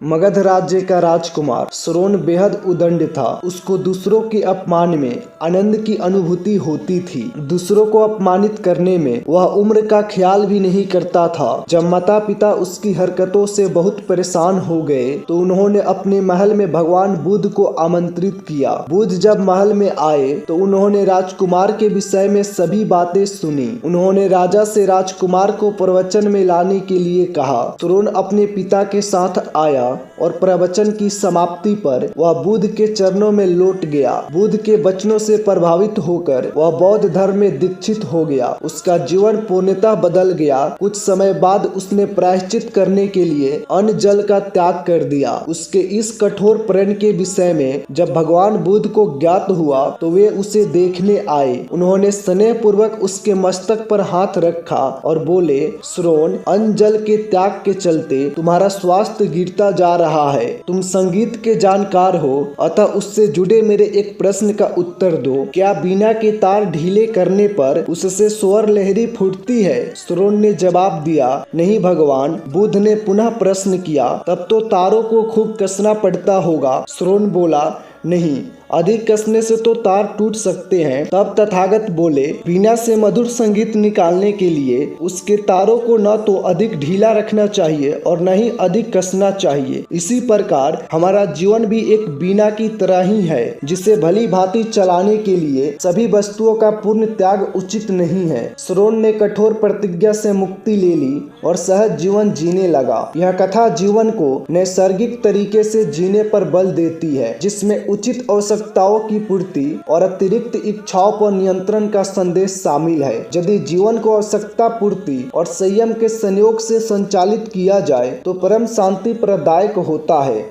मगध राज्य का राजकुमार श्रोण बेहद उदंड था। उसको दूसरों के अपमान में आनंद की अनुभूति होती थी। दूसरों को अपमानित करने में वह उम्र का ख्याल भी नहीं करता था। जब माता पिता उसकी हरकतों से बहुत परेशान हो गए तो उन्होंने अपने महल में भगवान बुद्ध को आमंत्रित किया। बुद्ध जब महल में आए तो उन्होंने राजकुमार के विषय में सभी बातें सुनी। उन्होंने राजा से राजकुमार को प्रवचन में लाने के लिए कहा। श्रोण अपने पिता के साथ आया और प्रवचन की समाप्ति पर वह बुद्ध के चरणों में लौट गया। बुद्ध के वचनों से प्रभावित होकर वह बौद्ध धर्म में दीक्षित हो गया। उसका जीवन पूर्णतः बदल गया। कुछ समय बाद उसने प्रायश्चित करने के लिए अन्न जल का त्याग कर दिया। उसके इस कठोर प्रण के विषय में जब भगवान बुद्ध को ज्ञात हुआ तो वे उसे देखने आए। उन्होंने स्नेह पूर्वक उसके मस्तक पर हाथ रखा और बोले, श्रोण, अन्न जल के त्याग के चलते तुम्हारा स्वास्थ्य गिरता जा रहा है। तुम संगीत के जानकार हो, अतः उससे जुड़े मेरे एक प्रश्न का उत्तर दो। क्या वीणा के तार ढीले करने पर उससे स्वर लहरी फूटती है? श्रोण ने जवाब दिया, नहीं भगवान। बुद्ध ने पुनः प्रश्न किया, तब तो तारों को खूब कसना पड़ता होगा। श्रोण बोला, नहीं, अधिक कसने से तो तार टूट सकते हैं। तब तथागत बोले, वीणा से मधुर संगीत निकालने के लिए उसके तारों को न तो अधिक ढीला रखना चाहिए और न ही अधिक कसना चाहिए। इसी प्रकार हमारा जीवन भी एक वीणा की तरह ही है, जिसे भली भांति चलाने के लिए सभी वस्तुओं का पूर्ण त्याग उचित नहीं है। श्रोण ने कठोर प्रतिज्ञा से मुक्ति ले ली और सहज जीवन जीने लगा। यह कथा जीवन को नैसर्गिक तरीके से जीने पर बल देती है, जिसमें उचित आवश्यकताओं की पूर्ति और अतिरिक्त इच्छाओं पर नियंत्रण का संदेश शामिल है। यदि जीवन को आवश्यकता पूर्ति और संयम के संयोग से संचालित किया जाए तो परम शांति प्रदायक होता है।